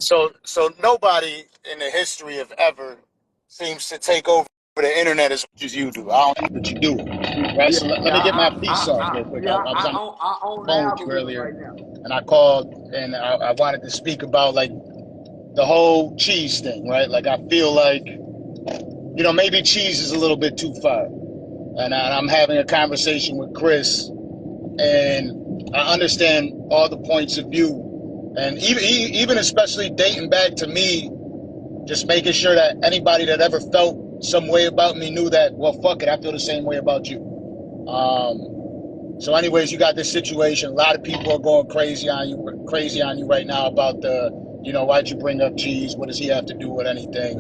So nobody in the history of ever seems to take over the internet as much as you do. I don't know what you do, right? Yeah, So let yeah, me get my piece off real quick. I was on I the own the phone with you algorithm earlier, right now. and I called and I wanted to speak about like the whole cheese thing, right? Like I feel like maybe cheese is a little bit too far, and I'm having a conversation with Chris, and I understand all the points of view, and even especially dating back to me, just making sure that anybody that ever felt some way about me knew that, well, fuck it, I feel the same way about you. So anyways, you got this situation. A lot of people are going crazy on you right now about why'd you bring up cheese? What does he have to do with anything?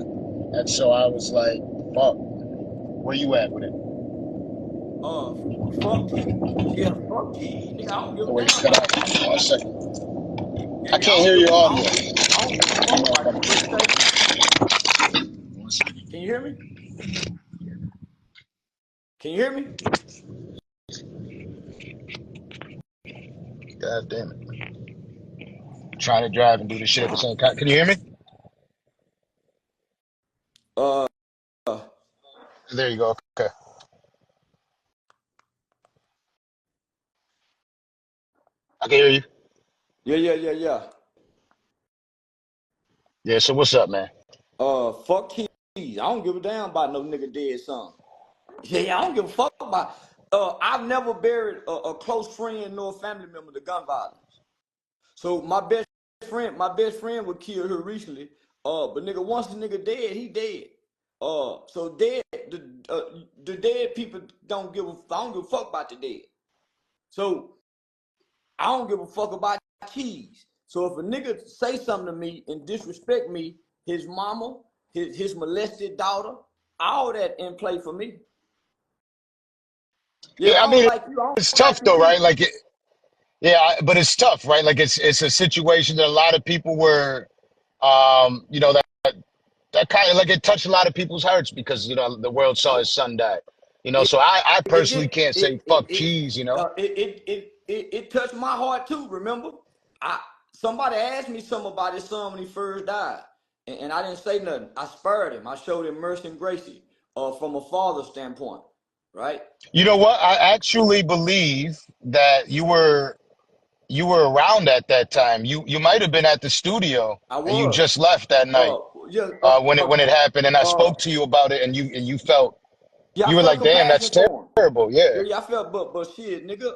And so I was like, fuck, where you at with it? Fuck cheese. Yeah, fuck cheese, nigga. I don't give Oh, a wait, damn cut about out. cheese. 1 second. Yeah, I yeah. can't hear your audio. I don't give a fuck about cheese. What you say? 1 second. Can you hear me? Can you hear me? God damn it. I'm trying to drive and do this shit at the same time. Can you hear me? Uh, There you go. Okay. I can hear you. yeah. Yeah, so what's up, man? Fuck cheese. I don't give a damn about no nigga dead son. Yeah, I don't give a fuck about. I've never buried a close friend nor a family member to gun violence. So my best friend was killed here recently. But nigga, once the nigga dead, he dead. So the dead people I don't give a fuck about the dead. So I don't give a fuck about cheese. So if a nigga say something to me and disrespect me, his mama, his molested daughter, all that in play for me. Yeah, Yeah, I I don't mean, like you. I it's don't like tough you though, too. right? Yeah, but it's tough, right? Like it's a situation that a lot of people were, that kind of like it touched a lot of people's hearts because the world saw his son die. It, So I it personally did can't say it it fuck it cheese, it touched my heart too. Remember, I somebody asked me something about his son when he first died, and I didn't say nothing. I spared him. I showed him mercy and grace, from a father standpoint, right? You know what? I actually believe that you were around at that time. You might have been at the studio I and you was. just left that night Yeah. when it happened, and I Uh, spoke to you about it, and you felt yeah. I you were felt like, damn, that's compassion for him. terrible. Yeah. Yeah, I felt, but shit, nigga.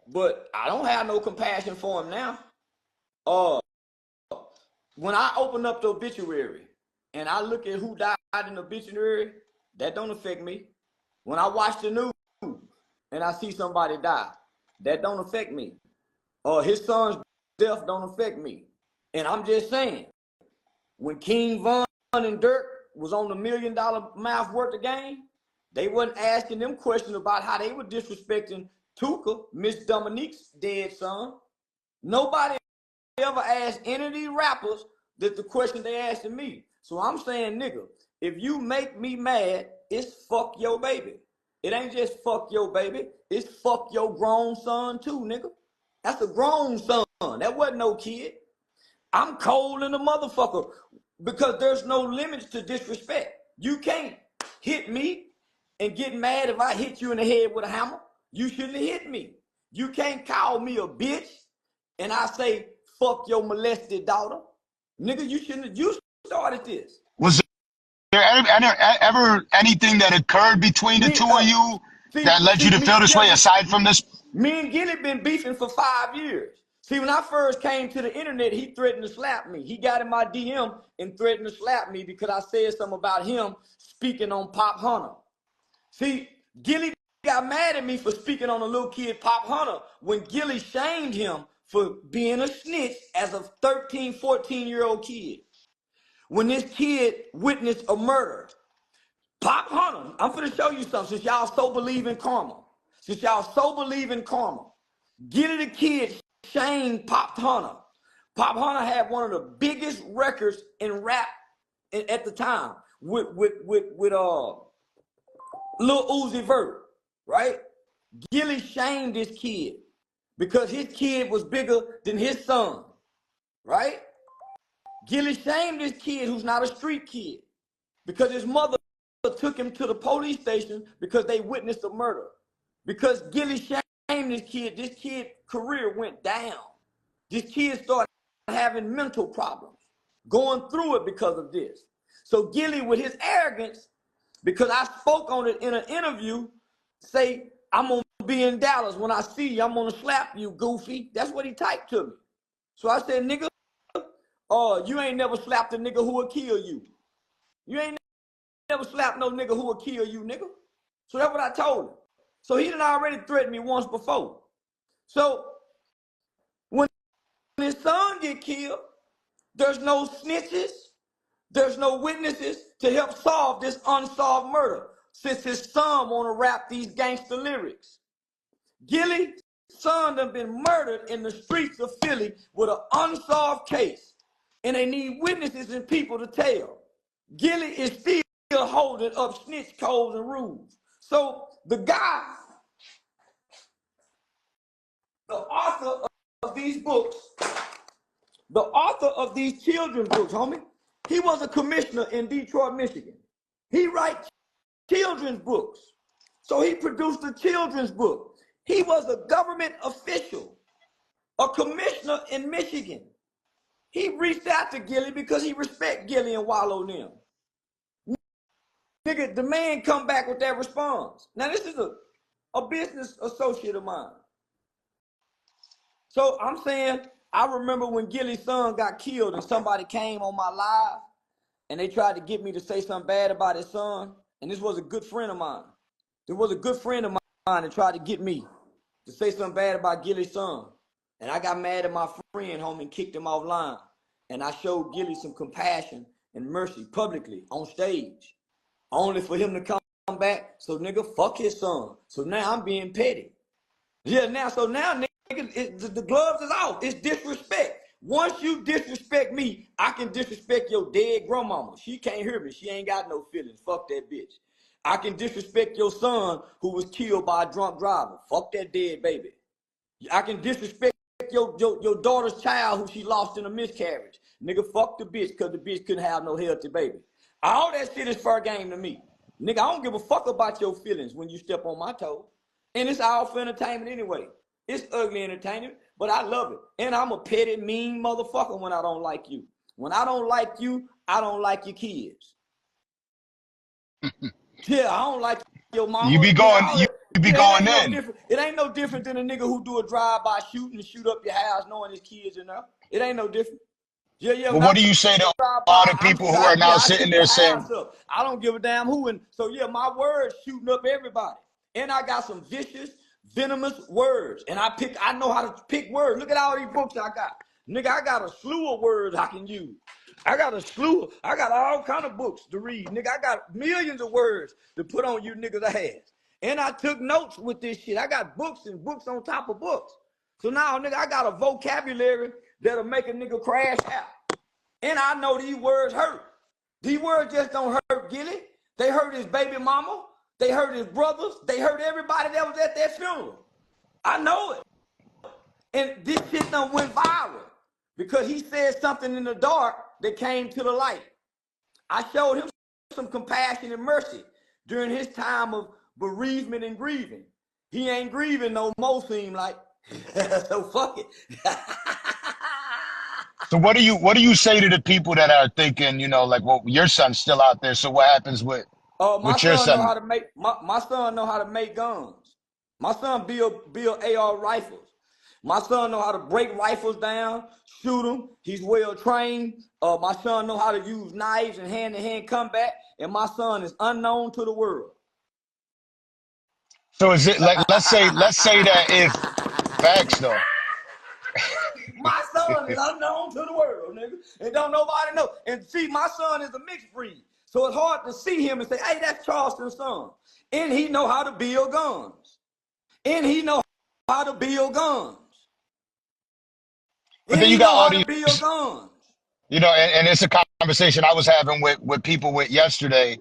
But I don't have no compassion for him now. Uh, when I open up the obituary and I look at who died in the obituary, that don't affect me. When I watch the news and I see somebody die, that don't affect me. His son's death don't affect me. And I'm just saying, when King Von and Dirk was on the $1 million mouth worth of game, they wasn't asking them questions about how they were disrespecting Tuka, Miss Dominique's dead son. Nobody ever asked any of these rappers that the question they asking me. So I'm saying, nigga, if you make me mad, it's fuck your baby. It ain't just fuck your baby. It's fuck your grown son too, nigga. That's a grown son. That wasn't no kid. I'm cold in the motherfucker because there's no limits to disrespect. You can't hit me and get mad if I hit you in the head with a hammer. You shouldn't have hit me. You can't call me a bitch and I say, fuck your molested daughter. Nigga, you started this. Was there ever anything that occurred between the Me, two of you that led you to me, feel this way aside from this? me and Gilly been beefing for 5 years. See, when I first came to the internet, he threatened to slap me. He got in my DM and threatened to slap me because I said something about him speaking on Pop Hunter. See, Gilly got mad at me for speaking on a little kid, Pop Hunter, when Gilly shamed him for being a snitch as a 13, 14-year-old kid. When this kid witnessed a murder, Pop Hunter, I'm finna show you something since y'all so believe in karma. Since y'all so believe in karma, Gilly the kid shamed Pop Hunter. Pop Hunter had one of the biggest records in rap at the time with Lil Uzi Vert, right? Gilly shamed this kid because his kid was bigger than his son. right? Gilly shamed this kid who's not a street kid because his mother took him to the police station because they witnessed a murder. Because Gilly shamed this kid's career went down. This kid started having mental problems, going through it because of this. So Gilly, with his arrogance, because I spoke on it in an interview, say, I'm gonna be in Dallas. When I see you, I'm gonna slap you, goofy. That's what he typed to me. So I said, nigga, you ain't never slapped a nigga who will kill you. You ain't never slapped no nigga who will kill you, nigga. So that's what I told him. So he done already threatened me once before. So when his son get killed, there's no snitches, there's no witnesses to help solve this unsolved murder, since his son wanna rap these gangster lyrics. Gilly's son done been murdered in the streets of Philly with an unsolved case, and they need witnesses and people to tell. Gilly is still holding up snitch codes and rules. So the guy, the author of these books, the author of these children's books, homie, he was a commissioner in Detroit, Michigan. He writes children's books. So he produced a children's book. He was a government official, a commissioner in Michigan. He reached out to Gilly because he respect Gilly and Wallow them. Nigga, the man come back with that response. Now this is a business associate of mine. So I'm saying, I remember when Gilly's son got killed and somebody came on my live and they tried to get me to say something bad about his son. And this was a good friend of mine. There was a good friend of mine that tried to get me to say something bad about Gilly's son. And I got mad at my friend, homie, and kicked him offline. And I showed Gilly some compassion and mercy publicly on stage, only for him to come back. So nigga, fuck his son. So now I'm being petty. Yeah, now nigga, the gloves is off. It's disrespect. Once you disrespect me, I can disrespect your dead grandmama. She can't hear me. She ain't got no feelings. Fuck that bitch. I can disrespect your son who was killed by a drunk driver. Fuck that dead baby. I can disrespect your daughter's child who she lost in a miscarriage. Nigga, fuck the bitch because the bitch couldn't have no healthy baby. All that shit is fair game to me. Nigga, I don't give a fuck about your feelings when you step on my toes. And it's all for entertainment anyway. It's ugly entertainment, but I love it. And I'm a petty, mean motherfucker when I don't like you. When I don't like you, I don't like your kids. Yeah, I don't like your mama. You be going, you be going in. It ain't no different than a nigga who do a drive-by shooting and shoot up your house knowing his kids in there. It ain't no different. Yeah. Well, what do you say to all the people who are now sitting there saying, I don't give a damn who? And so yeah, my words shooting up everybody. And I got some vicious, venomous words. And I know how to pick words. Look at all these books I got. Nigga, I got a slew of words I can use. I got all kind of books to read. Nigga, I got millions of words to put on you niggas' ass. And I took notes with this shit. I got books and books on top of books. So now, nigga, I got a vocabulary that'll make a nigga crash out. And I know these words hurt. These words just don't hurt Gilly. They hurt his baby mama. They hurt his brothers. They hurt everybody that was at that funeral. I know it. And this shit done went viral because he said something in the dark that came to the light. I showed him some compassion and mercy during his time of bereavement and grieving. He ain't grieving no more, seem like. So fuck it. So what do you say to the people that are thinking, you know, like, well, your son's still out there, so what happens with your son? My son know how to make guns. My son build AR rifles. My son know how to break rifles down, shoot them. He's well trained. My son know how to use knives and hand-to-hand combat, and my son is unknown to the world. So is it like let's say that if facts though. My son is unknown to the world, nigga. And don't nobody know. And see, my son is a mixed breed. So it's hard to see him and say, hey, that's Charleston's son. And he know how to build guns. And he know how to build guns. But then you got all these, guns. you know, and it's a conversation I was having with people with yesterday.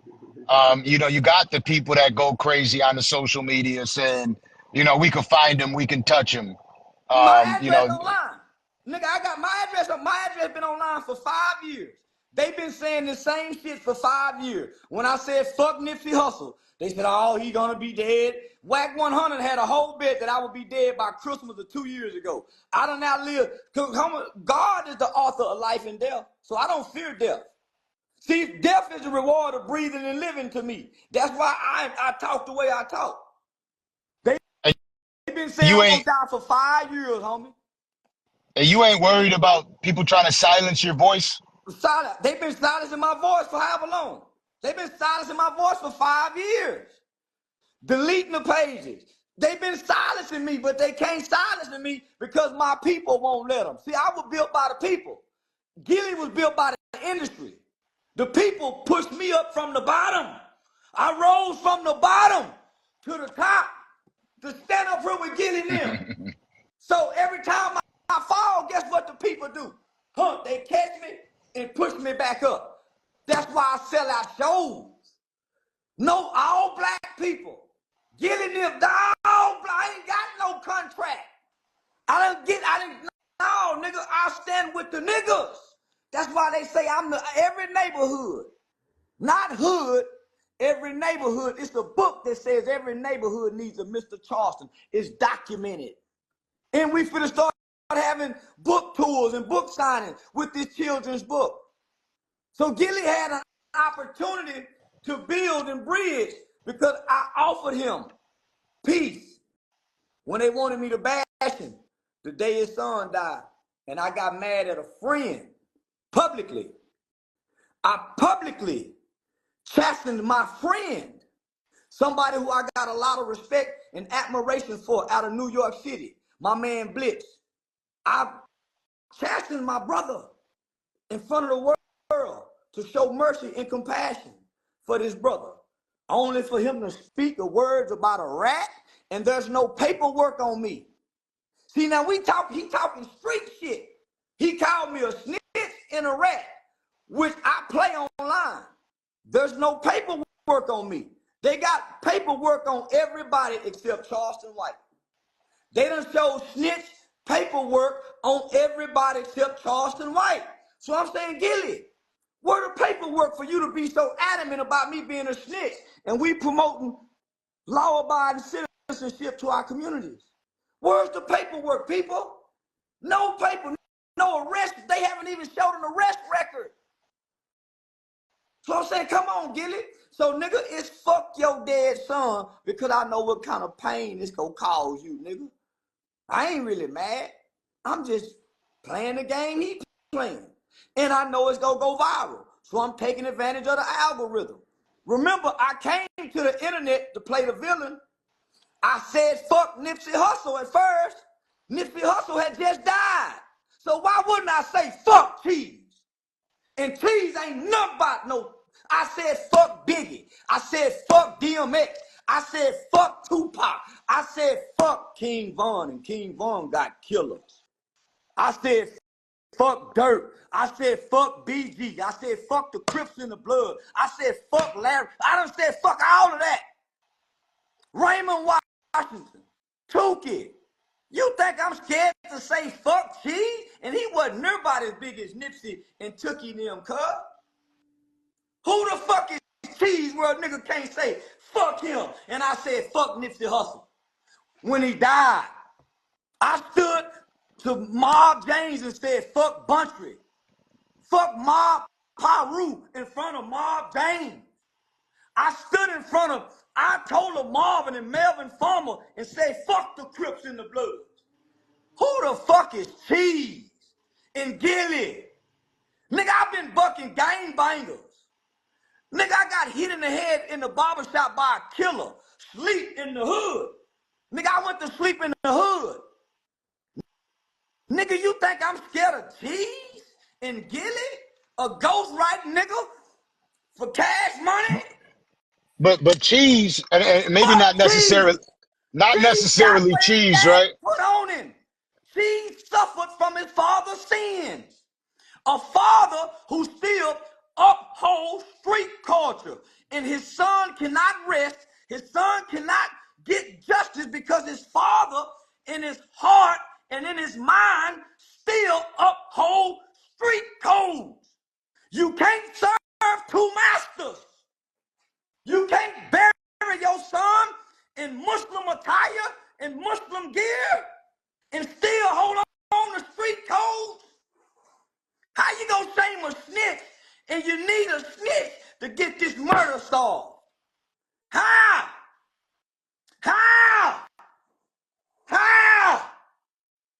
You know, you got the people that go crazy on the social media saying, you know, we can find him, we can touch him. My address You know, online. Nigga, I got my address. My address been online for 5 years. They've been saying the same shit for 5 years. When I said fuck Nipsey Hussle, they said, oh, he gonna be dead. Whack 100 had a whole bet that I would be dead by Christmas of 2 years ago. I don't now live. God is the author of life and death, so I don't fear death. See, death is the reward of breathing and living to me. That's why I talk the way I talk. They've been saying You I'm gonna ain't die for 5 years, homie. you ain't worried about people trying to silence your voice? Silent. They've been silencing my voice for however long. They've been silencing my voice for 5 years. Deleting the pages. They've been silencing me, but they can't silence me because my people won't let them. See, I was built by the people. Gilly was built by the industry. The people pushed me up from the bottom. I rose from the bottom to the top to stand up here with Gilly and them. So every time I fall, guess what the people do? Huh, they catch me and push me back up. That's why I sell out shows. No, all black people. Gilly them, all black. I ain't got no contract. I didn't, no, nigga, I stand with the niggas. That's why they say I'm the every neighborhood. Not hood, every neighborhood. It's a book that says every neighborhood needs a Mr. Charleston. It's documented. And we finna start having book tours and book signings with this children's book. So Gilly had an opportunity to build and bridge because I offered him peace when they wanted me to bash him the day his son died. And I got mad at a friend publicly. I publicly chastened my friend, somebody who I got a lot of respect and admiration for out of New York City, my man Blitz. I chastened my brother in front of the world to show mercy and compassion for this brother, only for him to speak the words about a rat, and there's no paperwork on me. See, now he talking street shit. He called me a snitch and a rat, which I play online. There's no paperwork on me. They got paperwork on everybody except Charleston White. They done showed snitch paperwork on everybody except Charleston White. So I'm saying, Gilly, where the paperwork for you to be so adamant about me being a snitch and we promoting law-abiding citizenship to our communities? Where's the paperwork, people? No paper, no arrest. They haven't even showed an arrest record. So I'm saying, come on, Gilly. So, nigga, it's fuck your dead son because I know what kind of pain this gonna cause you, nigga. I ain't really mad. I'm just playing the game he playing. And I know it's gonna go viral. So I'm taking advantage of the algorithm. Remember, I came to the internet to play the villain. I said fuck Nipsey Hussle at first. Nipsey Hussle had just died. So why wouldn't I say fuck Cheese? And Cheese ain't nothing about no. I said fuck Biggie. I said fuck DMX. I said fuck Tupac. I said fuck King Von, and King Von got killers. I said fuck Dirt. I said fuck BG. I said fuck the Crips in the Blood. I said fuck Larry. I done said fuck all of that. Raymond Washington. Tukey. You think I'm scared to say fuck Cheese? And he wasn't nearby as big as Nipsey and Tookie and them, cuz. Who the fuck is Cheese where a nigga can't say fuck him? And I said fuck Nipsey Hussle. When he died, I stood to Mob James and said fuck Buntry. Fuck Mob Paru in front of Mob James. I stood in front of, I told of Marvin and Melvin Farmer and said fuck the Crips in the Blood. Who the fuck is Cheese and Gilly? Nigga, I've been bucking gangbangers. Nigga, I got hit in the head in the barbershop by a killer. Sleep in the hood. Nigga, I went to sleep in the hood. Nigga, you think I'm scared of Cheese and Gilly? A ghostwriting nigga for cash money? But Cheese, and maybe Fuck Cheese. not Cheese got necessarily what his Cheese, dad right? put on him. Cheese suffered from his father's sins. A father who still upholds street culture. And his son cannot rest. His son cannot get justice because his father in his heart and in his mind still uphold street codes. You can't serve two masters. You can't bury your son in Muslim attire and Muslim gear and still hold on to street codes. How you gonna shame a snitch and you need a snitch to get this murder solved? How? How? How?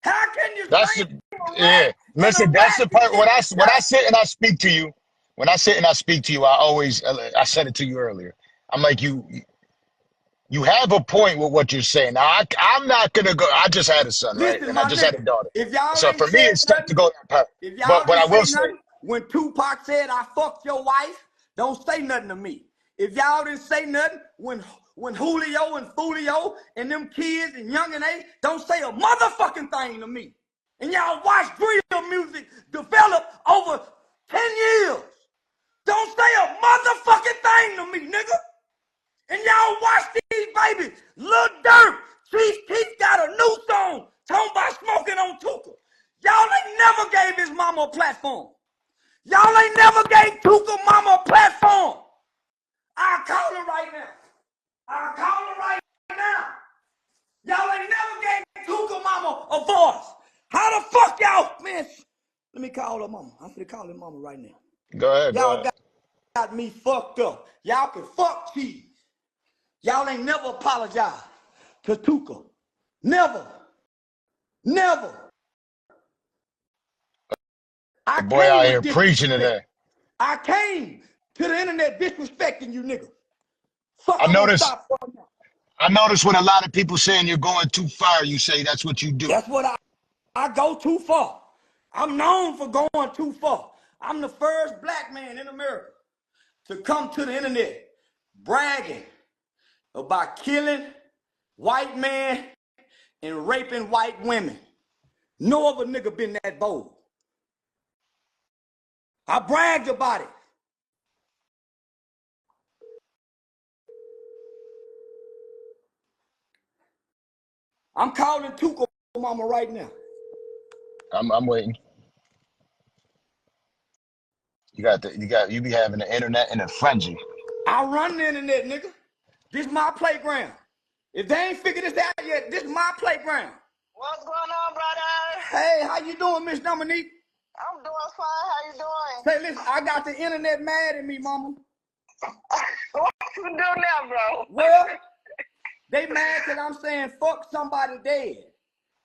How can you That's shame the a yeah. rat and a Listen, that's rat the to part get when I the sit and I speak to you. When I sit and I speak to you, I always I said it to you earlier. I'm like you have a point with what you're saying. Now I'm not gonna go. I just had a son, right, Listen, and I my just had a nigga, daughter. if y'all So ain't for me, said it's tough to nothing, go that path. if y'all But ain't I will say say, nothing, when Tupac said, I fucked your wife, don't say nothing to me. If y'all didn't say nothing, when Julio and Fulio and them kids and Young and A, don't say a motherfucking thing to me. And y'all watch drill music develop over 10 years. Don't say a motherfucking thing to me, nigga. And y'all watch these babies. Lil Durk, Chief Keef got a new song talking about smoking on Tuka. Y'all ain't never gave his mama a platform. Y'all ain't never gave Tuka mama a platform. I'll call her right now. I'll call her right now. Y'all ain't never gave Tuka mama a voice. How the fuck y'all, man? Let me call her mama. I'm finna call her mama right now. go ahead, go Y'all ahead. got me fucked up. Y'all can fuck cheese. Y'all ain't never apologized to Tuka. Never. Never. I The boy came out with here preaching disrespect. today. I came to the internet disrespecting you niggas. Fuck, I I'm gonna notice. stop for now. I notice when a lot of people saying you're going too far, you say that's what you do. That's what I go too far. I'm known for going too far. I'm the first black man in America to come to the internet bragging about killing white men and raping white women. No other nigga been that bold. I bragged about it. I'm calling Tuka mama right now. I'm waiting. You be having the internet in a frenzy. I run the internet, nigga. This my playground. If they ain't figured this out yet, this is my playground. What's going on, brother? Hey, how you doing, Miss Dominique? I'm doing fine. How you doing? Say, listen, I got the internet mad at me, mama. What you doing now, bro? Well, they mad because I'm saying fuck somebody dead.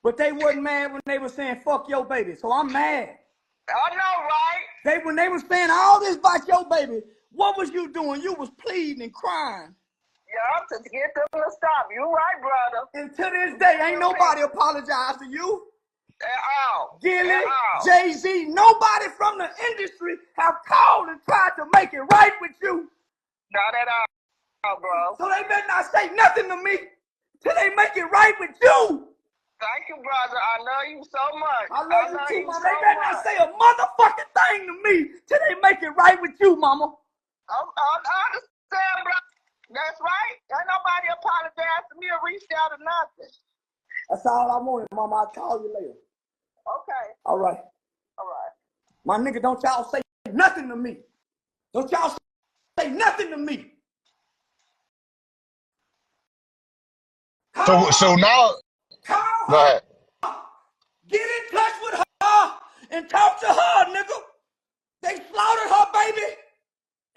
But they wasn't mad when they were saying fuck your baby. So I'm mad. I know, right? When they were saying all this about your baby, what was you doing? You was pleading and crying. Yeah, to get them to stop. You right, brother. And to this day, ain't nobody apologized to you. At all. Gilly, At all. Jay-Z, nobody from the industry have called and tried to make it right with you. Not at all, bro. So they better not say nothing to me till they make it right with you. Thank you, brother. I love you so much. I love you too, mama. so They better not say a motherfucking thing to me till they make it right with you, mama. I understand, bro. That's right. Ain't nobody apologized to me or reached out or nothing. That's all I wanted, mama. I'll call you later. Okay. All right. All right. My nigga, don't y'all say nothing to me. Don't y'all say nothing to me. Call So her. now, Call go her. ahead. Get in touch with her and talk to her, nigga. They slaughtered her baby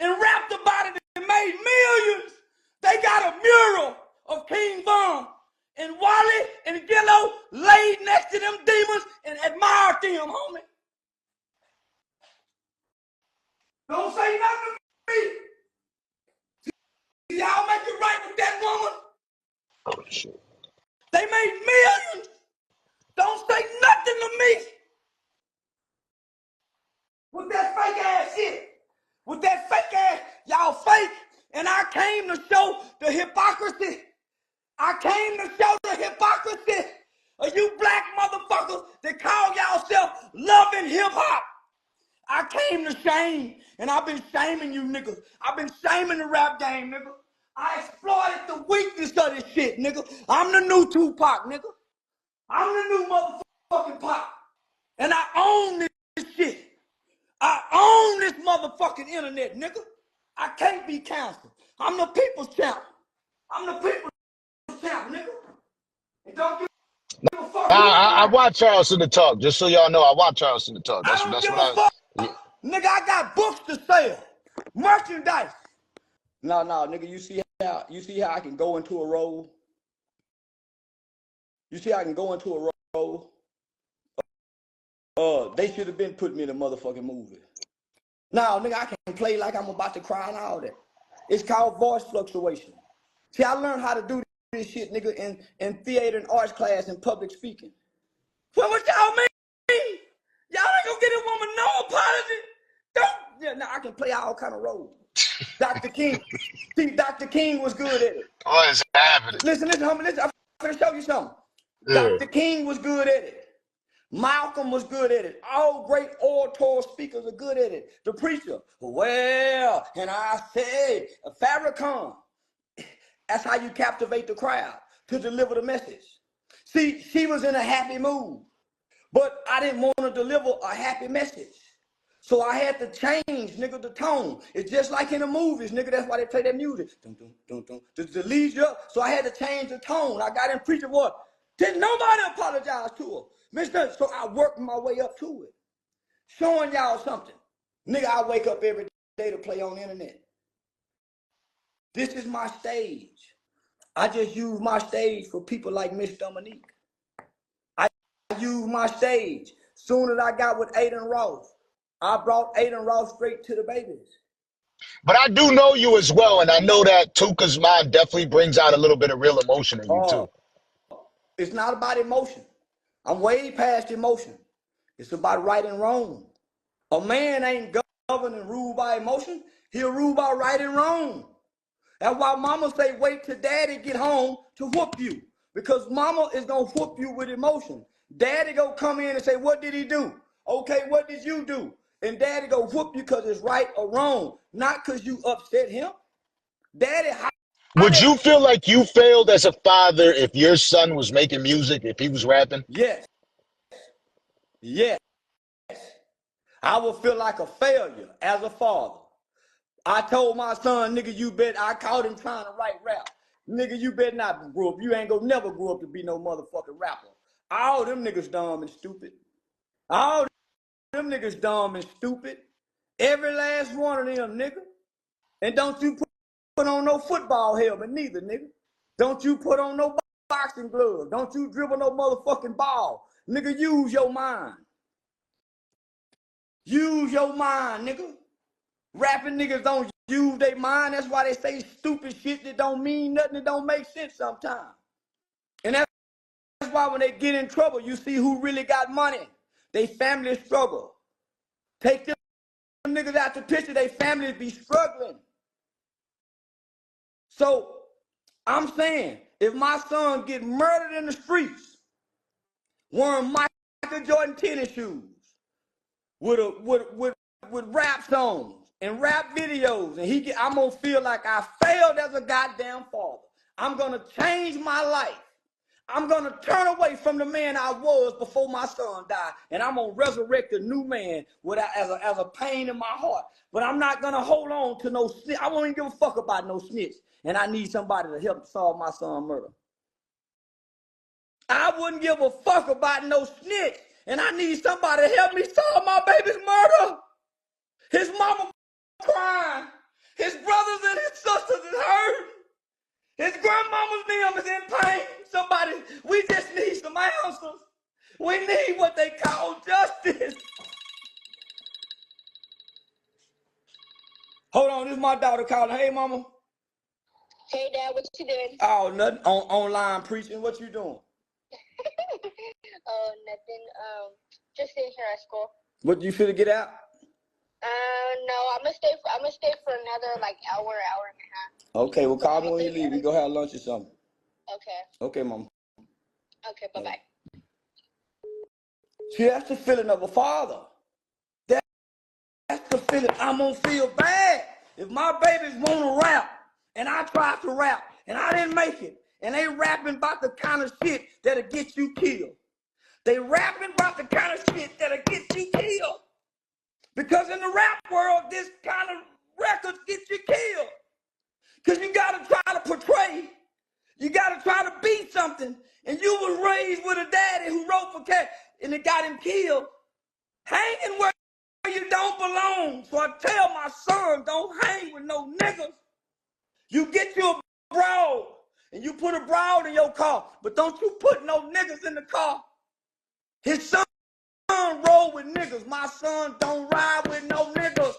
and rapped about it and made millions. They got a mural of King Von and Wally and Gillo laid next to them demons and admired them, homie. Don't say nothing to me. Y'all make it right with that woman. Oh shit. They made millions. Don't say nothing to me. With that fake ass shit. With that fake ass, y'all fake. And I came to show the hypocrisy. I came to show the hypocrisy of you black motherfuckers that call y'all loving hip-hop. I came to shame, and I've been shaming you niggas. I've been shaming the rap game, nigga. I exploited the weakness of this shit, nigga. I'm the new Tupac, nigga. I'm the new motherfucking Pac. And I own this shit. I own this motherfucking internet, nigga. I can't be canceled. I'm the people's champ. I'm the people's champ, nigga. And don't give a fuck who I around. watch Charleston to talk. Just so y'all know, I watch Charleston to talk. I don't That's give what a I. fuck. Yeah. Nigga, I got books to sell. Merchandise. No, nigga, you see how I can go into a role? You see how I can go into a role? They should have been putting me in a motherfucking movie. Now, nigga, I can play like I'm about to cry and all that. It's called voice fluctuation. See, I learned how to do this shit, nigga, in theater and arts class and public speaking. Well, what y'all mean? Y'all ain't gonna get a woman no apology? Don't. Yeah, now I can play all kind of roles. Dr. King. See, Dr. King was good at it. What is happening? Listen, homie, listen. I'm gonna show you something. Yeah. Dr. King was good at it. Malcolm was good at it. All great orator speakers are good at it. The preacher, well, and I say, Farrakhan. That's how you captivate the crowd to deliver the message. See, she was in a happy mood, but I didn't want to deliver a happy message. So I had to change, nigga, the tone. It's just like in the movies, nigga. That's why they play that music. Dun, dun, dun, dun, to lead you up. So I had to change the tone. I got in preacher voice. Didn't nobody apologize to her. Mr. So I worked my way up to it. Showing y'all something. Nigga, I wake up every day to play on the internet. This is my stage. I just use my stage for people like Miss Dominique. I use my stage. Soon as I got with Aiden Ross, I brought Aiden Ross straight to the Vybez. But I do know you as well, and I know that Tuka's mind definitely brings out a little bit of real emotion in you too. It's not about emotion. I'm way past emotion. It's about right and wrong. A man ain't governed and ruled by emotion. He'll rule by right and wrong. That's why mama say wait till daddy get home to whoop you. Because mama is going to whoop you with emotion. Daddy go come in and say, what did he do? Okay, what did you do? And daddy go whoop you because it's right or wrong. Not because you upset him. Daddy, how Would did... you feel like you failed as a father if your son was making music, if he was rapping? Yes. Yes. I would feel like a failure as a father. I told my son, nigga, you bet, I caught him trying to write rap. Nigga, you better not grow up. You ain't gonna never grow up to be no motherfucking rapper. All them niggas dumb and stupid. All them niggas dumb and stupid. Every last one of them, nigga. And don't you put on no football helmet neither, nigga. Don't you put on no boxing gloves. Don't you dribble no motherfucking ball. Nigga, use your mind. Use your mind, nigga. Rapping niggas don't use their mind. That's why they say stupid shit that don't mean nothing, that don't make sense sometimes. And that's why when they get in trouble, you see who really got money. They family struggle. Take them niggas out the picture, they families be struggling. So I'm saying, if my son get murdered in the streets, wearing Michael Jordan tennis shoes, with rap songs and rap videos, and I'm gonna feel like I failed as a goddamn father. I'm gonna change my life. I'm gonna turn away from the man I was before my son died, and I'm gonna resurrect a new man as a pain in my heart. But I'm not gonna hold on to no snitch. I won't even give a fuck about no snitch, and I need somebody to help solve my son's murder. I wouldn't give a fuck about no snitch, and I need somebody to help me solve my baby's murder. His mama crying. His brothers and his sisters is hurting. His grandmama's them is in pain. Somebody, we just need some answers. We need what they call justice. Hold on, this is my daughter calling. Hey, mama. Hey, Dad, what you doing? Oh, nothing. Online preaching. What you doing? Oh, nothing. Just sitting here at school. What, you finna get out? No, I'm gonna stay for another like hour and a half. Okay, well, call me when you leave. We go have lunch or something. Okay. Okay, mama. Okay, bye-bye. See, that's the feeling of a father. That's the feeling. I'm gonna feel bad if my babies wanna rap and I try to rap and I didn't make it and they rapping about the kind of shit that'll get you killed. They rapping about the kind of shit that'll get you killed. Because in the rap world, this kind of records get you killed. Because you got to try to portray, you got to try to be something. And you was raised with a daddy who wrote for cat, and it got him killed. Hanging where you don't belong. So I tell my son, don't hang with no niggas. You get you a broad, and you put a broad in your car, but don't you put no niggas in the car. His son roll with niggas. My son don't ride with no niggas.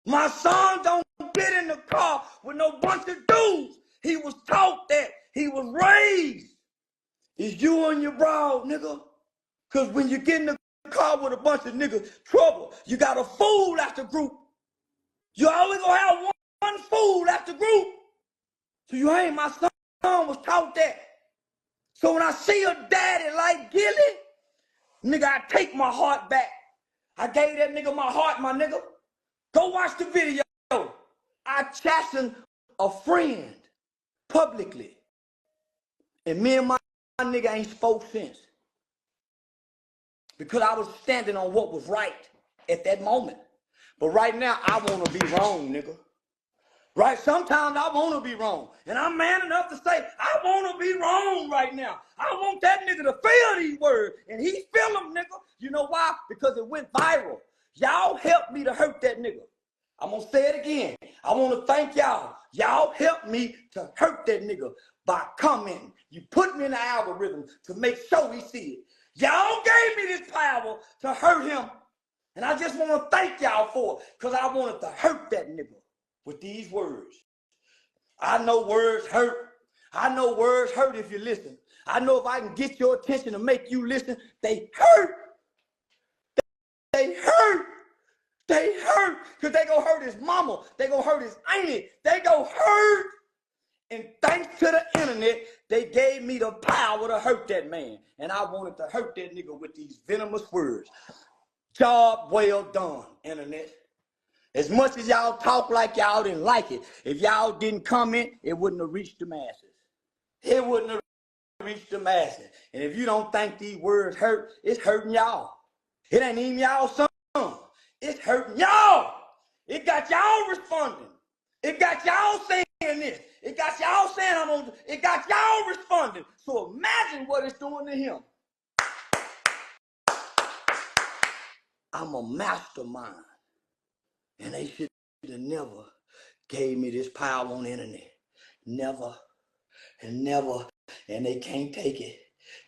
My son don't get in the car with no bunch of dudes. He was taught that. He was raised. It's you and your broad, nigga. Because when you get in the car with a bunch of niggas, trouble. You got a fool after group. You always gonna have one fool after group. So you ain't, my son was taught that. So when I see a daddy like Gilly, nigga, I take my heart back. I gave that nigga my heart, my nigga. Go watch the video. I chastened a friend publicly. And me and my nigga ain't spoke since. Because I was standing on what was right at that moment. But right now, I want to be wrong, nigga. Right? Sometimes I want to be wrong. And I'm man enough to say, I want to be wrong right now. I want that nigga to feel these words. And he feel them, nigga. You know why? Because it went viral. Y'all helped me to hurt that nigga. I'm going to say it again. I want to thank y'all. Y'all helped me to hurt that nigga by commenting. You put me in the algorithm to make sure we see it. Y'all gave me this power to hurt him. And I just want to thank y'all for it because I wanted to hurt that nigga with these words. I know words hurt. I know words hurt if you listen. I know if I can get your attention to make you listen, they hurt. They hurt. They hurt because they gonna hurt his mama. They gonna hurt his auntie. They gonna hurt. And thanks to the internet, they gave me the power to hurt that man. And I wanted to hurt that nigga with these venomous words. Job well done, internet. As much as y'all talk like y'all didn't like it, if y'all didn't comment, it wouldn't have reached the masses. It wouldn't have reached the masses. And if you don't think these words hurt, it's hurting y'all. It ain't even y'all son. It's hurting y'all. It got y'all responding. It got y'all saying this. It got y'all saying it got y'all responding. So imagine what it's doing to him. I'm a mastermind. And they should have never gave me this power on the internet. Never and never. And they can't take it.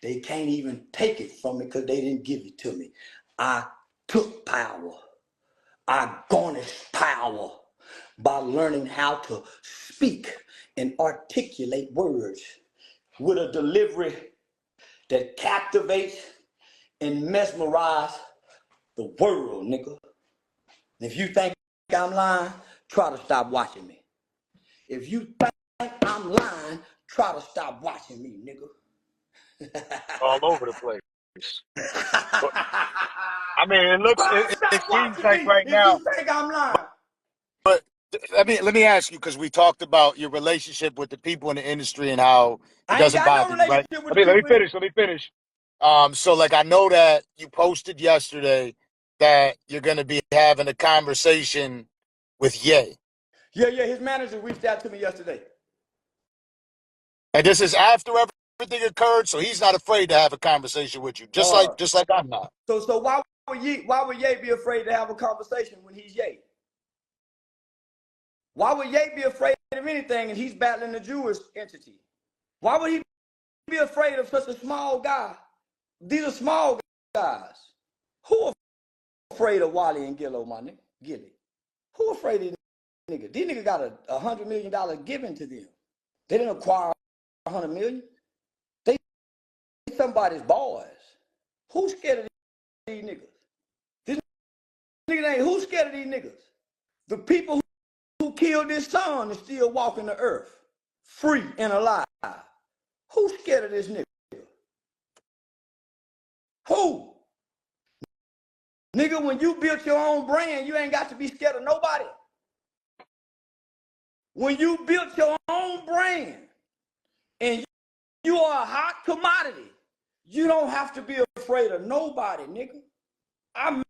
They can't even take it from me because they didn't give it to me. I took power. I garnished power by learning how to speak and articulate words with a delivery that captivates and mesmerizes the world, nigga. And if you think I'm lying, try to stop watching me. If you think I'm lying, try to stop watching me, nigga. All over the place. But, I mean, it seems like right If now. you think I'm lying. But let me ask you, because we talked about your relationship with the people in the industry and how it I ain't doesn't got no bother you, right? relationship with the Let me people. finish. Let me finish. So like I know that you posted yesterday that you're gonna be having a conversation with Ye. Yeah, his manager reached out to me yesterday. And this is after everything occurred, so he's not afraid to have a conversation with you, just like I'm not. So why would Ye be afraid to have a conversation when he's Ye? Why would Ye be afraid of anything and he's battling the Jewish entity? Why would he be afraid of such a small guy? These are small guys. Who are afraid of Wally and Gillo, my nigga? Gilly. Who afraid of these niggas? These niggas got $100 million given to them. They didn't acquire $100 million. They somebody's boys. Who's scared of these niggas? This nigga ain't. Who's scared of these niggas? The people who killed his son and still walking the earth, free and alive. Who's scared of this nigga? Who? Nigga, when you built your own brand, you ain't got to be scared of nobody. When you built your own brand and you are a hot commodity, You don't have to be afraid of nobody, nigga. I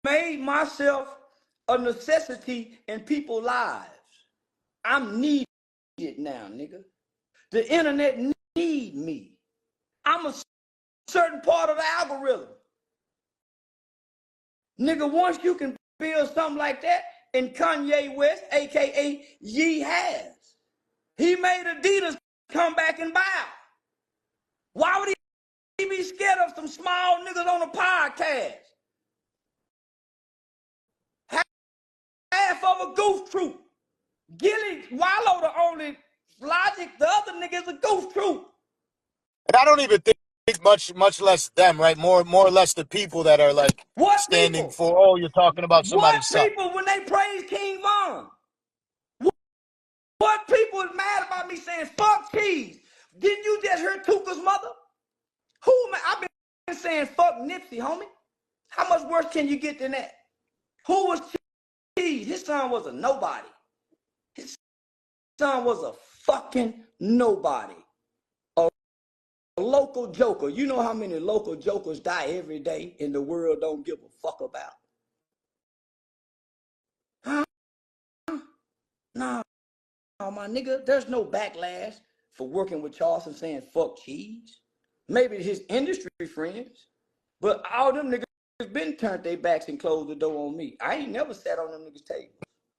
made myself a necessity in people's lives. I'm needed now, nigga. The internet need me. I'm a certain part of the algorithm. Nigga, once you can build something like that, and Kanye West, aka Ye has. He made Adidas come back and bow. Why would he be scared of some small niggas on a podcast? Half of a goof troop. Gilly, Wallow the only logic, the other nigga is a goof troop. And I don't even think much less them, right? More or less the people that are like What standing people? for, oh, you're talking about What somebody's son. people when they praise King Von? What people is mad about me saying fuck cheese? Didn't you just hear Tuka's mother? I've been saying fuck Nipsey, homie. How much worse can you get than that? Who was cheese? His son was a nobody. His son was a fucking nobody. A local joker. You know how many local jokers die every day and the world don't give a fuck about? Huh? Nah, my nigga, there's no backlash for working with Charleston saying fuck cheese. Maybe his industry friends, but all them niggas been turned their backs and closed the door on me. I ain't never sat on them niggas' table.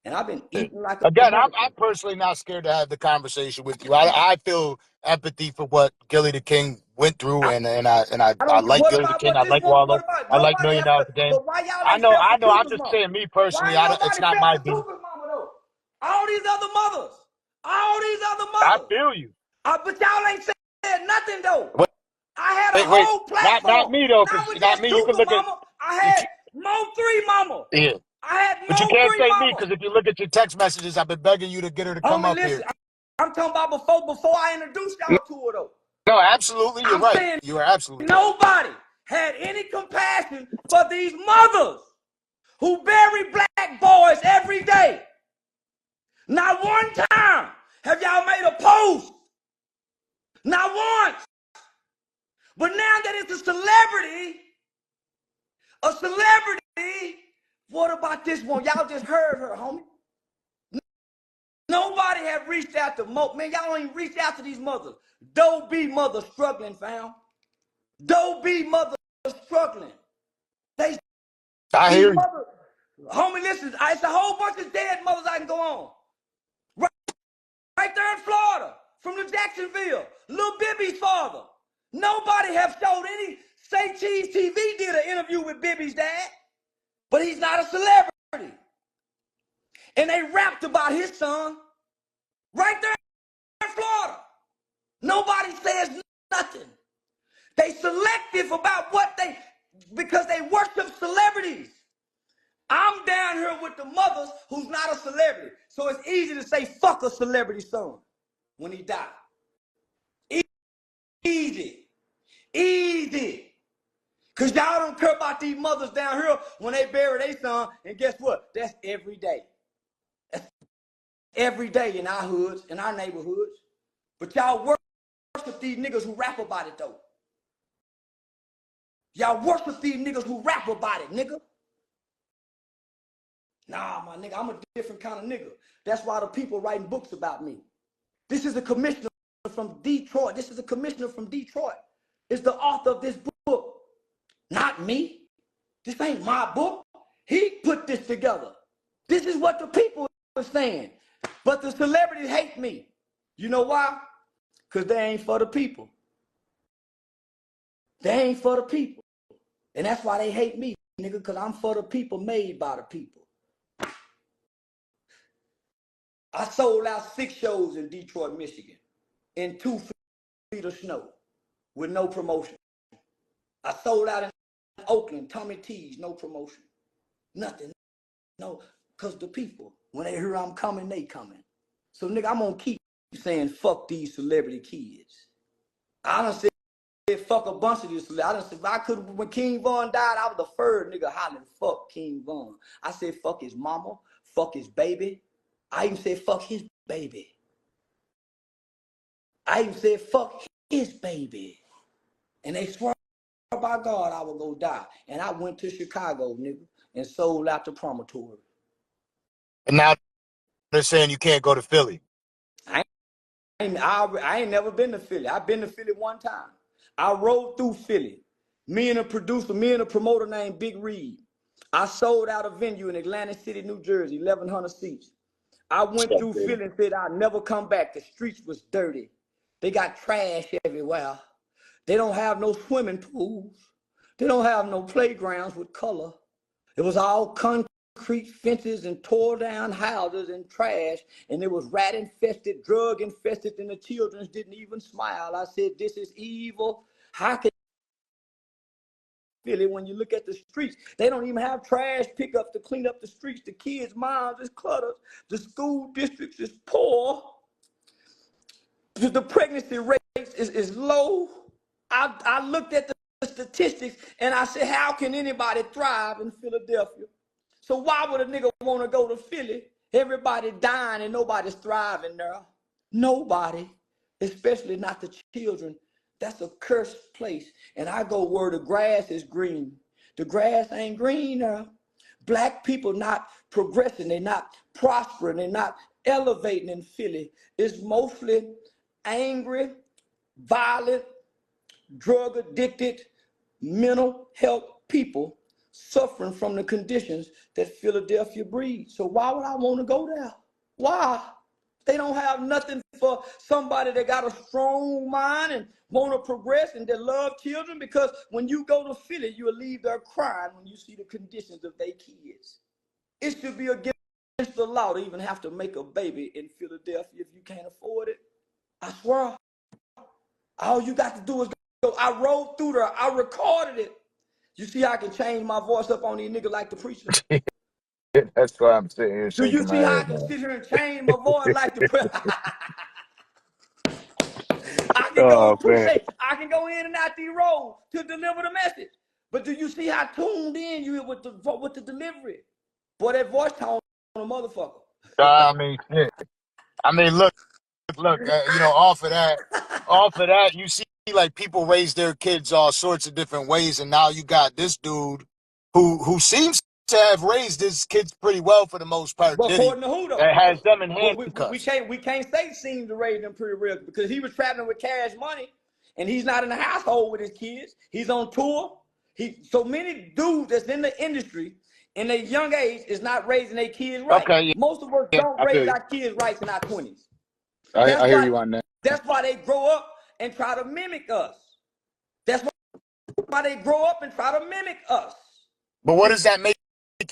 And I've been eating like a Again, I'm American. personally not scared to have the conversation with you. I feel empathy for what Gillie the King went through, and I like What Gillie the about King. what I this like one? What Wallow. about I like nobody Million have Dollars to? a Game. But why y'all I ain't know. fell for I'm Tupa's just mama? saying, me Why personally, ain't it's nobody not fell my for business. Tupa's mama though? All these other mothers. All these other I mothers. feel you. But y'all ain't said nothing though. Wait, I had a wait, whole not platform. me though, Not because with not just me. You can Tupa's look at mama. I you. had Mo 3 mama. Yeah, I had but you Mo can't 3 say me, mama. because if you look at your text messages, I've been begging you to get her to come Homie, up listen. here. I'm talking about before I introduced y'all to her though. No, absolutely, you're I'm right. saying You are absolutely right. nobody had any compassion for these mothers who bury black boys every day. Not one time have y'all made a post. Not once. But now that it's a celebrity, what about this one? Y'all just heard her, homie. Nobody have reached out to man, y'all don't even reach out to these mothers. Doe B mothers struggling, fam. Doe B mothers struggling. They I these hear you. mothers, homie, listen, it's a whole bunch of dead mothers I can go on. Right there in Florida, from the Jacksonville, Lil Bibby's father. Nobody have showed any, Say Cheese TV did an interview with Bibby's dad, but he's not a celebrity. And they rapped about his son right there in Florida. Nobody says nothing. They selective about because they worship celebrities. I'm down here with the mothers who's not a celebrity. So it's easy to say fuck a celebrity son when he died. Easy. Easy. Because y'all don't care about these mothers down here when they bury their son. And guess what? That's every day. That's every day in our hoods, in our neighborhoods. But y'all worship these niggas who rap about it, though. Y'all worship these niggas who rap about it, nigga. Nah, my nigga, I'm a different kind of nigga. That's why the people writing books about me. This is a commissioner from Detroit. This is a commissioner from Detroit. It's the author of this book. Not me. This ain't my book. He put this together. This is what the people are saying. But the celebrities hate me. You know why? Because they ain't for the people. They ain't for the people. And that's why they hate me, nigga, because I'm for the people, made by the people. I sold out 6 shows in Detroit, Michigan, in 2 feet of snow with no promotion. I sold out in Oakland, Tommy T's, no promotion. Nothing. No, because the people, when they hear I'm coming, they coming. So, nigga, I'm going to keep saying fuck these celebrity kids. I done said fuck a bunch of these celebrities. I done said, if I could, when King Von died, I was the third nigga hollering fuck King Von. I said fuck his mama, fuck his baby. I even said fuck his baby. I even said fuck his baby. And they swear by God I will go die. And I went to Chicago, nigga, and sold out the promontory. And now they're saying you can't go to Philly. I ain't never been to Philly. I've been to Philly one time. I rode through Philly. Me and a promoter named Big Reed. I sold out a venue in Atlantic City, New Jersey, 1,100 seats. I went through Philly and said I'd never come back. The streets was dirty. They got trash everywhere. They don't have no swimming pools. They don't have no playgrounds with color. It was all concrete fences and tore down houses and trash, and it was rat infested, drug infested, and the children didn't even smile. I said, this is evil. How can Philly, when you look at the streets, they don't even have trash pickups to clean up the streets. The kids' minds is cluttered. The school districts is poor. The pregnancy rate is low. I looked at the statistics and I said, how can anybody thrive in Philadelphia? So why would a nigga want to go to Philly? Everybody dying and nobody's thriving there. Nobody, especially not the children. That's a cursed place. And I go where the grass is green. The grass ain't green now. Black people not progressing. They're not prospering. They're not elevating in Philly. It's mostly angry, violent, drug addicted, mental health people suffering from the conditions that Philadelphia breeds. So why would I want to go there? Why? They don't have nothing for somebody that got a strong mind and want to progress and that love children, because when you go to Philly, you'll leave there crying when you see the conditions of their kids. It should be against the law to even have to make a baby in Philadelphia if you can't afford it. I swear. All you got to do is go. I rode through there. I recorded it. You see how I can change my voice up on these niggas like the preacher? That's why I'm sitting here Do shaking you see my how I head, can man. sit here and change my voice like the preacher? I can go Oh man. appreciate. I can go in and out these roads to deliver the message. But do you see how tuned in you with the delivery? Boy, that voice tone on a motherfucker. I mean, shit. I mean, look, off of that, you see, like, people raise their kids all sorts of different ways, and now you got this dude who seems to have raised his kids pretty well for the most part. But Diddy, according to who though? that has them in But we handcuffs. can't say seems to raise them pretty real, because he was traveling with cash money and he's not in the household with his kids. He's on tour. So many dudes that's in the industry in their young age is not raising their kids right. Okay, Most of us yeah, don't I feel raise you. our kids right in our 20s. I That's hear why you on that. that's why they grow up and try to mimic us. That's why they grow up and try to mimic us. But what does that make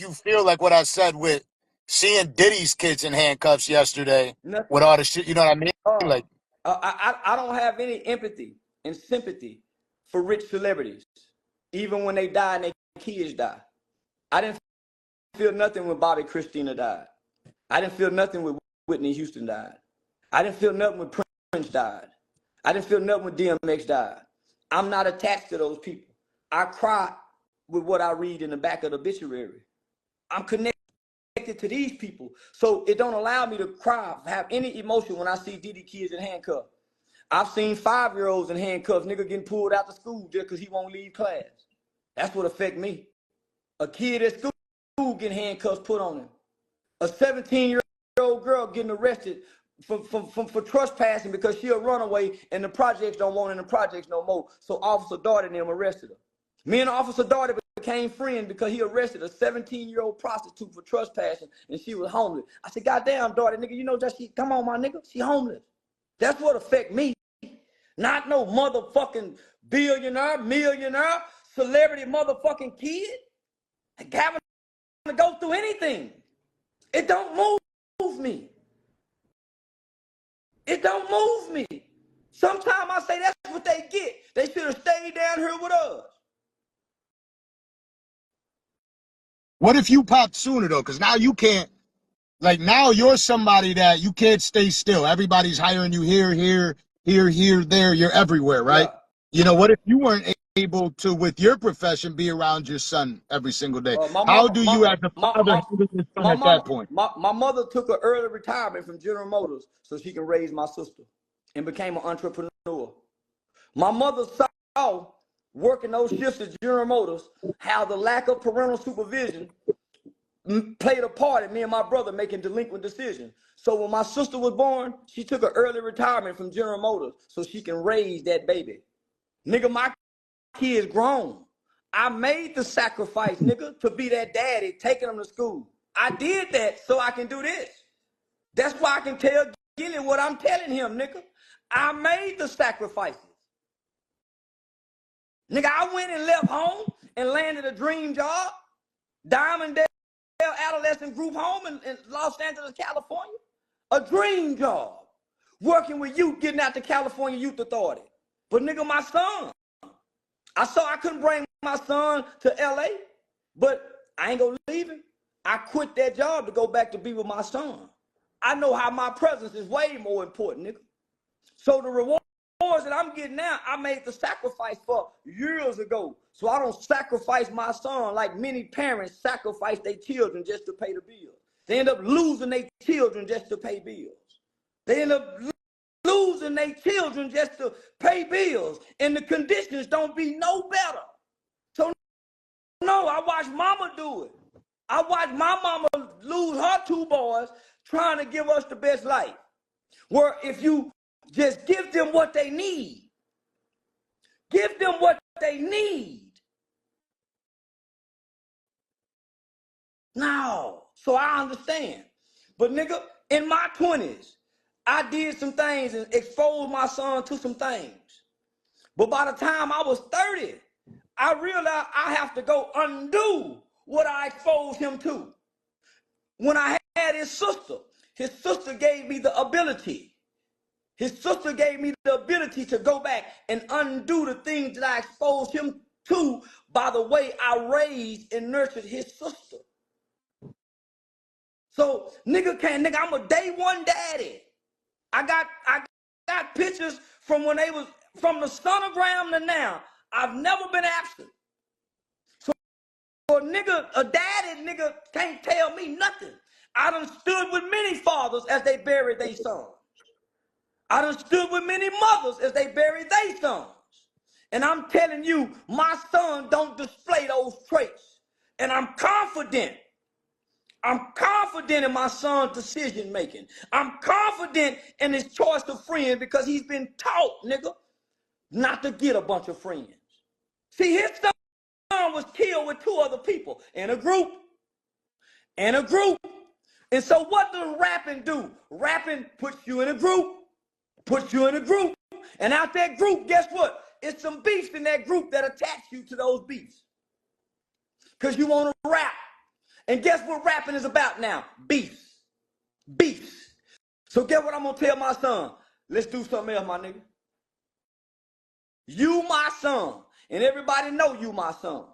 you feel, like what I said with seeing Diddy's kids in handcuffs yesterday Nothing. with all the shit? You know what I mean? Like, I don't have any empathy and sympathy for rich celebrities, even when they die and their kids die. I didn't feel nothing when Bobby Christina died. I didn't feel nothing when Whitney Houston died. I didn't feel nothing when Prince died. I didn't feel nothing when DMX died. I'm not attached to those people. I cry with what I read in the back of the obituary. I'm connected to these people, so it don't allow me to cry, have any emotion when I see Diddy kids in handcuffs. I've seen 5-year-olds in handcuffs, nigga getting pulled out of school just because he won't leave class. That's what affect me. A kid at school getting handcuffs put on him. A 17-year-old girl getting arrested for trespassing because she a runaway and the projects don't want her in the projects no more. So Officer Darty and them arrested her. Me and Officer Darty became friends because he arrested a 17-year-old prostitute for trespassing and she was homeless. I said, goddamn, Darty, nigga, you know that she, come on, my nigga, she homeless. That's what affect me. Not no motherfucking billionaire, millionaire, celebrity motherfucking kid. Having to go through anything. It don't move me. It don't move me. Sometimes I say that's what they get. They should have stayed down here with us. what if you popped sooner though? Because now you can't. Like, now you're somebody that you can't stay still. Everybody's hiring you here, there. You're everywhere, right? Yeah. What if you weren't able to, with your profession, be around your son every single day? My How mama, do you, as a father, handle your son at that point? my mother took an early retirement from General Motors so she can raise my sister and became an entrepreneur. My mother saw working those shifts at General Motors, how the lack of parental supervision played a part in me and my brother making delinquent decisions. So when my sister was born, she took an early retirement from General Motors so she can raise that baby. Nigga, my kid's grown. I made the sacrifice, nigga, to be that daddy, taking them to school. I did that so I can do this. That's why I can tell Gilly what I'm telling him, nigga. I made the sacrifices. Nigga, I went and left home and landed a dream job, Diamond Adolescent Group Home in Los Angeles, California. A dream job. Working with youth, getting out to California Youth Authority. But nigga, my son, I saw I couldn't bring my son to LA, but I ain't gonna leave him. I quit that job to go back to be with my son. I know how my presence is way more important, nigga. So the rewards that I'm getting now, I made the sacrifice for years ago. So I don't sacrifice my son like many parents sacrifice their children just to pay the bills. They end up losing their children just to pay bills. They end up losing their children just to pay bills. And the conditions don't be no better. So no, I watched mama do it. I watched my mama lose her 2 boys trying to give us the best life. Where if you just give them what they need. Give them what they need. No. So I understand. But nigga, in my 20s, I did some things and exposed my son to some things. But by the time I was 30, I realized I have to go undo what I exposed him to. When I had his sister gave me the ability. His sister gave me the ability to go back and undo the things that I exposed him to by the way I raised and nurtured his sister. So, nigga, I'm a day one daddy. I got pictures from when they was, from the sonogram to now. I've never been absent. So, a daddy, nigga, can't tell me nothing. I done stood with many fathers as they buried their sons. I done stood with many mothers as they buried their sons. And I'm telling you, my son don't display those traits. And I'm confident in my son's decision making. I'm confident in his choice of friends because he's been taught, nigga, not to get a bunch of friends. See, his son was killed with 2 other people in a group. And so what does rapping do? Rapping puts you in a group. And out that group, guess what? It's some beefs in that group that attach you to those beefs. Because you want to rap. And guess what rapping is about now? Beefs. So guess what I'm going to tell my son? Let's do something else, my nigga. You my son. And everybody know you my son.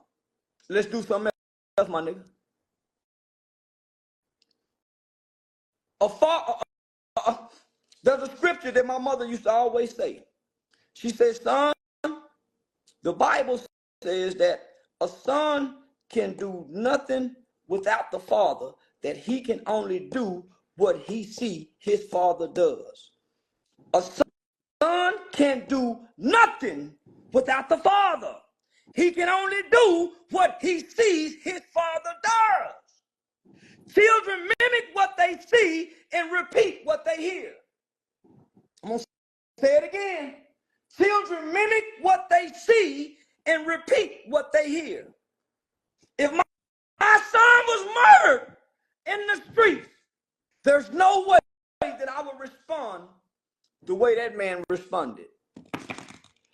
Let's do something else, my nigga. There's a scripture that my mother used to always say. She said, son, the Bible says that a son can do nothing without the father, that he can only do what he see his father does. A son can do nothing without the father. He can only do what he sees his father does. Children mimic what they see and repeat what they hear. I'm going to say it again. Children mimic what they see and repeat what they hear. If my son was murdered in the streets, there's no way that I would respond the way that man responded.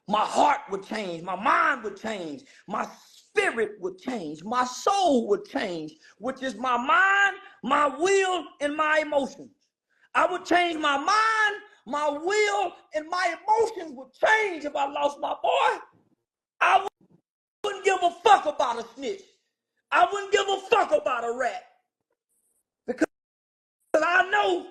My heart would change. My mind would change. My spirit would change. My soul would change, which is my mind, my will, and my emotions. I would change my mind, my will, and my emotions would change if I lost my boy. I wouldn't give a fuck about a snitch. I wouldn't give a fuck about a rat. Because I know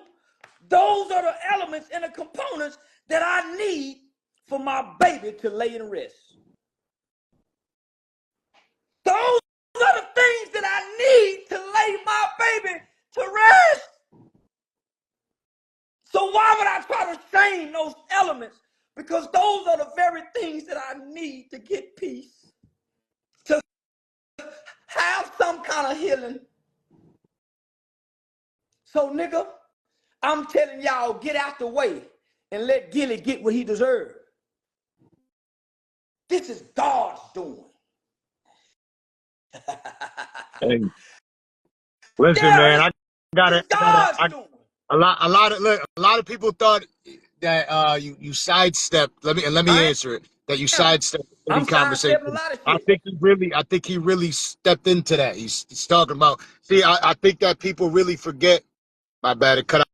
those are the elements and the components that I need for my baby to lay in rest. Those are the things that I need to lay my baby to rest. So why would I try to shame those elements Because those are the very things that I need to get peace, to have some kind of healing. So, nigga, I'm telling y'all, get out the way and let Gilly get what he deserves. This is God's doing. Hey, listen, There man, is God's doing. a lot of people thought that you sidestepped. Let me I answer it. That you am. sidestepped any I'm sidestepping a conversation. lot of I shit. think he really stepped into that. He's talking about. See, I think that people really forget. My bad. It cut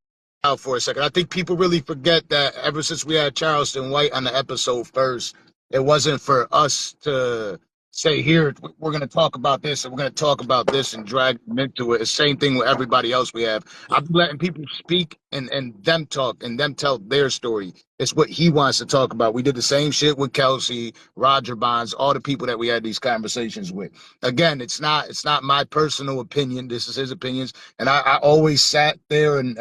out for a second. I think people really forget that ever since we had Charleston White on the episode first, it wasn't for us to say, here, we're going to talk about this and we're going to talk about this and drag them into it. It's the same thing with everybody else we have. I'm letting people speak and them talk and them tell their story. It's what he wants to talk about. We did the same shit with Kelsey, Roger Bonds, all the people that we had these conversations with. Again, it's not my personal opinion. This is his opinions. And I always sat there and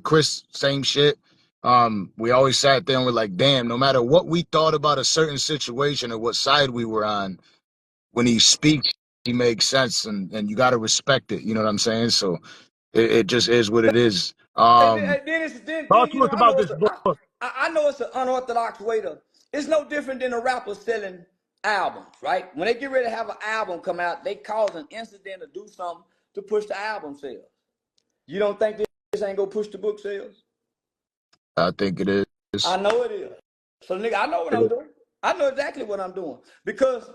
Chris, same shit. We always sat there and we're like, damn, no matter what we thought about a certain situation or what side we were on, when he speaks, he makes sense and you got to respect it. You know what I'm saying? So it just is what it is. Then Talk to you know, us about this book. I know it's an unorthodox way to. It's no different than a rapper selling albums, right? When they get ready to have an album come out, they cause an incident or do something to push the album sales. You don't think this ain't gonna push the book sales? I think it is. I know it is. So, nigga, I know what I'm doing. I know exactly what I'm doing because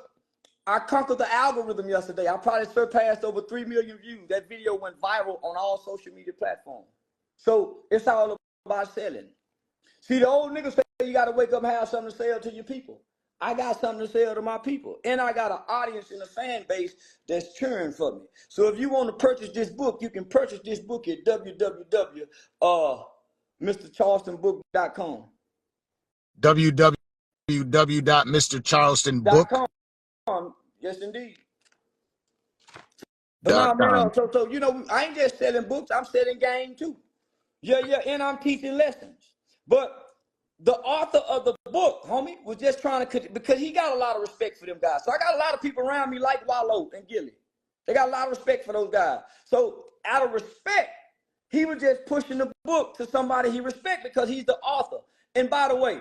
I conquered the algorithm yesterday. I probably surpassed over 3 million views. That video went viral on all social media platforms. So it's all about selling. See, the old niggas say you got to wake up and have something to sell to your people. I got something to sell to my people. And I got an audience and a fan base that's cheering for me. So if you want to purchase this book, you can purchase this book at www.mrcharlestonbook.com. www.mrcharlestonbook.com. Yes, indeed. But now, man, so you know, I ain't just selling books. I'm selling game too. Yeah, and I'm teaching lessons. But the author of the book, homie, was just trying to, because he got a lot of respect for them guys. So I got a lot of people around me like Wallow and Gilly. They got a lot of respect for those guys. So out of respect, he was just pushing the book to somebody he respect because he's the author. And by the way,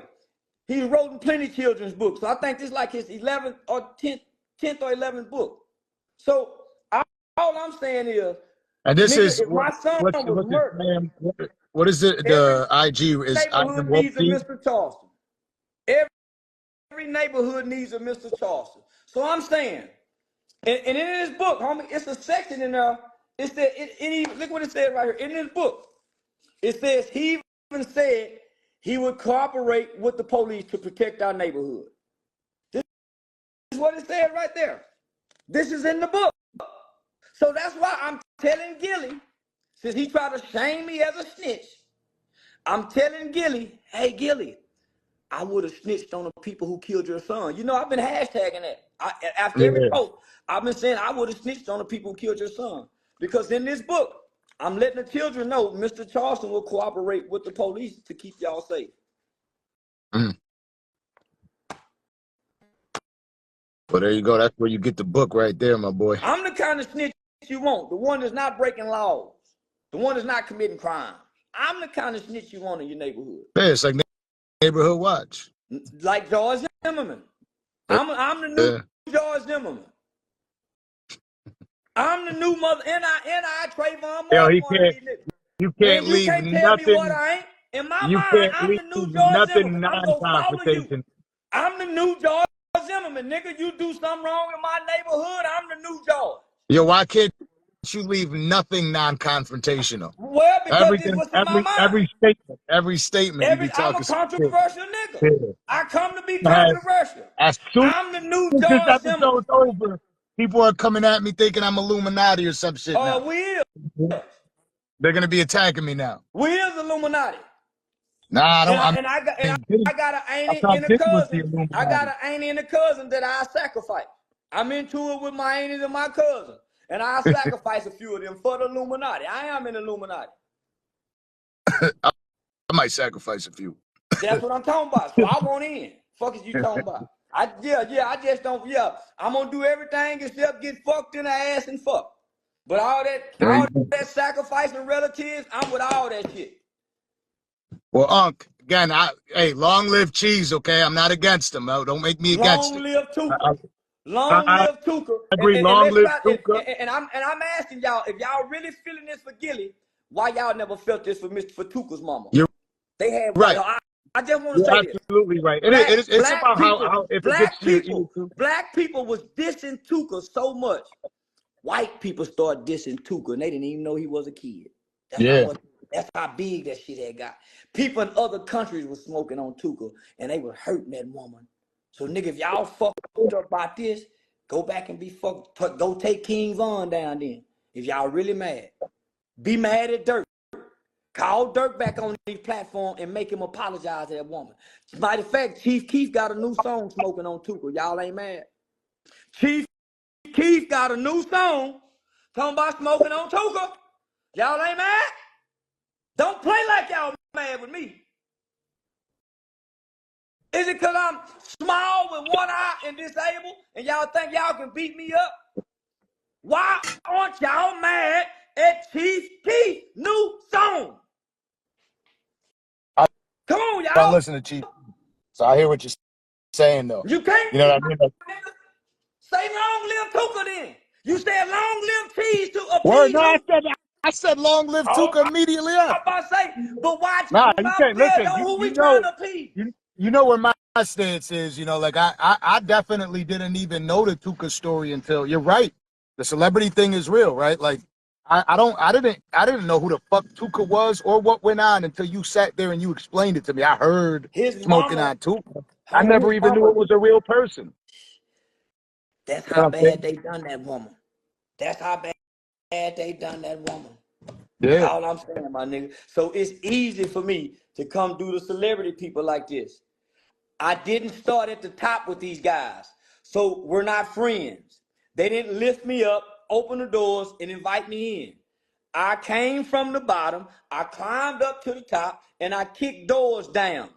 he's written plenty of children's books. So I think this is like his 11th or 10th or 11th book. So all I'm saying is, and this nigga, is if my son was murdered, what is it? The IG is neighborhood needs a Mr. Charleston. Every neighborhood needs a Mr. Charleston. So I'm saying, and in this book, homie, it's a section in there. It said, look what it said right here. In this book, it says he even said he would cooperate with the police to protect our neighborhood. This is what it said right there. This is in the book. So that's why I'm telling Gilly, since he tried to shame me as a snitch, I'm telling Gilly, hey, Gilly, I would have snitched on the people who killed your son. You know, I've been hashtagging that. After every post, I've been saying I would have snitched on the people who killed your son. Because in this book, I'm letting the children know Mr. Charleston will cooperate with the police to keep y'all safe. Well, there you go. That's where you get the book right there, my boy. I'm the kind of snitch you want. The one that's not breaking laws. The one that's not committing crimes. I'm the kind of snitch you want in your neighborhood. Yeah, it's like Neighborhood Watch. Like George Zimmerman. I'm the new George Zimmerman. I'm the new mother. N.I. Trayvon Martin. You can't leave can't tell nothing. me what I ain't. In my You mind, can't I'm the new leave George nothing Zimmerman. I'm going to follow you. non-confrontation. I'm the new George Zimmerman. Nigga, you do something wrong in my neighborhood, I'm the new George. Yo, why can't you leave nothing non-confrontational? Well, because this was in my mind. Every statement you be talking. I'm a controversial nigga. Yeah. I come to be controversial. As soon I'm the new as this George Zimmerman. episode's over, people are coming at me thinking I'm Illuminati or some shit now. We is. They're gonna be attacking me now. We is Illuminati. Nah, I don't. I got an auntie and a cousin. I got an auntie and a cousin that I sacrifice. I'm into it with my aunties and my cousin. And I sacrifice a few of them for the Illuminati. I am an Illuminati. I might sacrifice a few. That's what I'm talking about. So I want in. Fuck is you talking about? I just don't. Yeah, I'm gonna do everything except get fucked in the ass and fuck. But all that sacrificing relatives, I'm with all that shit. Well, Unc, again, hey, long live cheese, okay? I'm not against him. Don't make me against Long it. live Tuka. Long I live Tuka. agree. And Long let's live try. Tuka. And I'm asking y'all, if y'all really feeling this for Gilly, why y'all never felt this for Tuka's mama? You're They had. right. I just want to You're say this. absolutely right. It's Black about people, how if it gets to your ear too. black people was dissing Tuka so much. White people started dissing Tuka, and they didn't even know he was a kid. That's how Yeah. much. That's how big that shit had got. People in other countries was smoking on Tuka, and they were hurting that woman. So nigga, if y'all fucked up about this, go back and be fucked. Go take King Von down then. If y'all really mad, be mad at Dirk. Call Dirk back on these platform and make him apologize to that woman. Matter of fact, Chief Keef got a new song smoking on Tuka. Y'all ain't mad. Chief Keef got a new song talking about smoking on Tuka. Y'all ain't mad? Don't play like y'all mad with me. Is it because I'm small with one eye and disabled and y'all think y'all can beat me up? Why aren't y'all mad at Chief Keef's new song? I Come on, don't y'all. listen to Chief, so I hear what you're saying, though. You can't You know what I mean? say long live Tuka then. You said long live Cheese to Word, appease no, who? I said long live Oh, Tuka immediately I'm after. about to say, but watch Nah, your you mouth can't there, listen. though. Who we You trying know, to appease? you know where my stance is. You know, like I definitely didn't even know the Tuka story until you're right. The celebrity thing is real, right? Like I didn't know who the fuck Tuka was or what went on until you sat there and you explained it to me. I heard His smoking mama, on Tuka. I hold on, never his even knew mama. it was a real person. That's You know how what I'm saying? bad they done that woman. That's how bad they done that woman. That's Yeah. all I'm saying, my nigga. So it's easy for me to come do the celebrity people like this. I didn't start at the top with these guys. So we're not friends. They didn't lift me up, open the doors, and invite me in. I came from the bottom, I climbed up to the top, and I kicked doors down.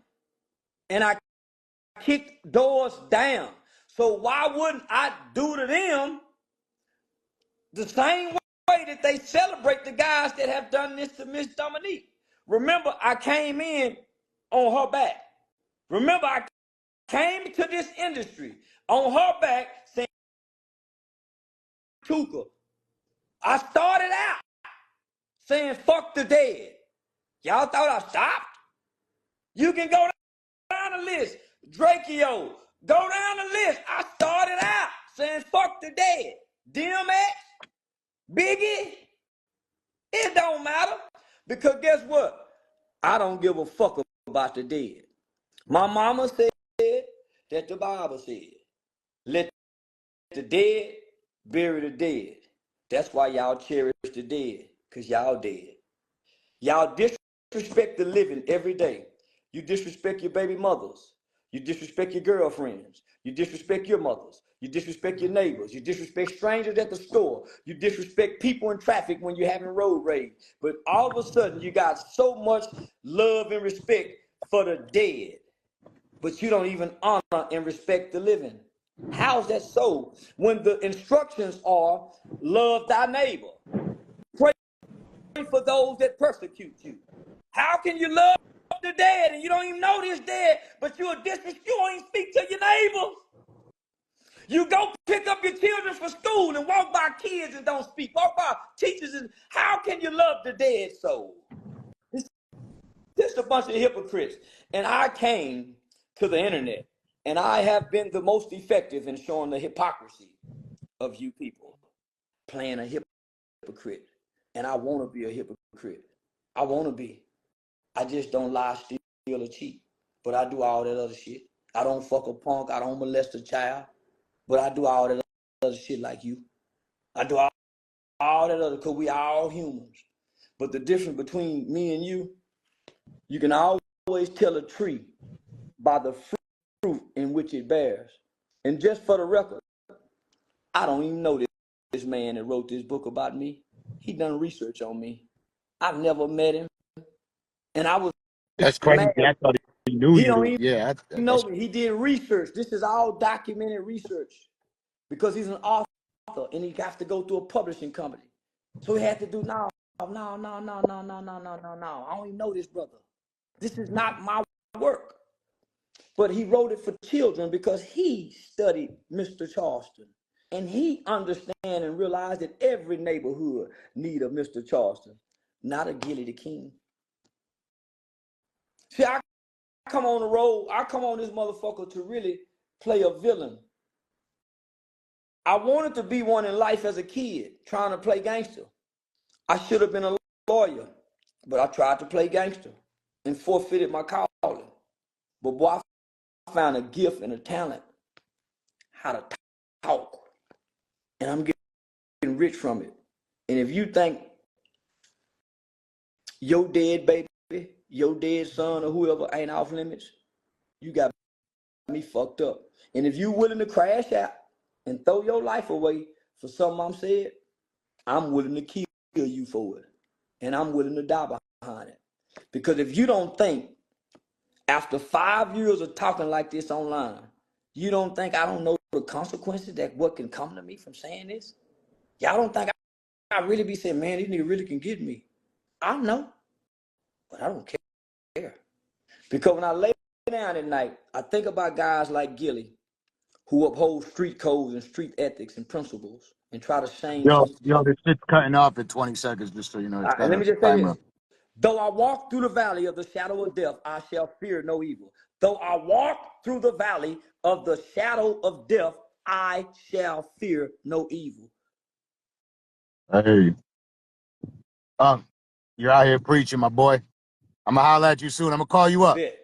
And I kicked doors down. So why wouldn't I do to them the same way that they celebrate the guys that have done this to Miss Dominique? Remember, I came in on her back. Remember, I came to this industry on her back saying, Tuka. I started out saying, fuck the dead. Y'all thought I stopped? You can go down the list. Drakeo, go down the list. I started out saying, fuck the dead. DMX, Biggie, it don't matter. Because guess what? I don't give a fuck about the dead. My mama said that the Bible said, let the dead bury the dead. That's why y'all cherish the dead, because y'all dead. Y'all disrespect the living every day. You disrespect your baby mothers. You disrespect your girlfriends. You disrespect your mothers. You disrespect your neighbors. You disrespect strangers at the store. You disrespect people in traffic when you're having road rage. But all of a sudden, you got so much love and respect for the dead, but you don't even honor and respect the living. How's that so? When the instructions are love thy neighbor, pray for those that persecute you. How can you love the dead and you don't even know this dead, but you don't even speak to your neighbors? You go pick up your children for school and walk by kids and don't speak. Walk by teachers and how can you love the dead soul? It's just a bunch of hypocrites. And I came to the internet and I have been the most effective in showing the hypocrisy of you people playing a hypocrite. And I want to be a hypocrite. I want to be. I just don't lie, steal, or cheat. But I do all that other shit. I don't fuck a punk. I don't molest a child. But I do all that other shit like you. I do all that other, because we all humans. But the difference between me and you can always tell a tree by the fruit in which it bears. And just for the record, I don't even know this man that wrote this book about me. He done research on me. I've never met him. And I was That's crazy. mad. knew He don't you. even Yeah, know that's me. He did research. This is all documented research because he's an author and he got to go through a publishing company. So he had to do no. I don't even know this brother. This is not my work. But he wrote it for children because he studied Mr. Charleston. And he understand and realized that every neighborhood need a Mr. Charleston, not a Gilly the King. See, I come on the road, I come on this motherfucker to really play a villain. I wanted to be one in life as a kid, trying to play gangster. I should have been a lawyer, but I tried to play gangster and forfeited my calling. But boy, I found a gift and a talent how to talk, and I'm getting rich from it. And if you think your dead baby, your dead son, or whoever ain't off limits, you got me fucked up. And if you willing to crash out and throw your life away for something I'm said, I'm willing to kill you for it. And I'm willing to die behind it. Because if you don't think, after 5 years of talking like this online, you don't think I don't know the consequences that what can come to me from saying this? Y'all don't think I really be saying, man, these niggas really can get me. I know, but I don't care. Because when I lay down at night, I think about guys like Gilly, who uphold street codes and street ethics and principles and try to shame sisters. yo, this shit's cutting off in 20 seconds, just so you know. It's And got let a me just say timer this. up. Though I walk through the valley of the shadow of death, I shall fear no evil. Though I walk through the valley of the shadow of death, I shall fear no evil. Hey, you're out here preaching, my boy. I'm gonna holler at you soon. I'm gonna call you up. Bet.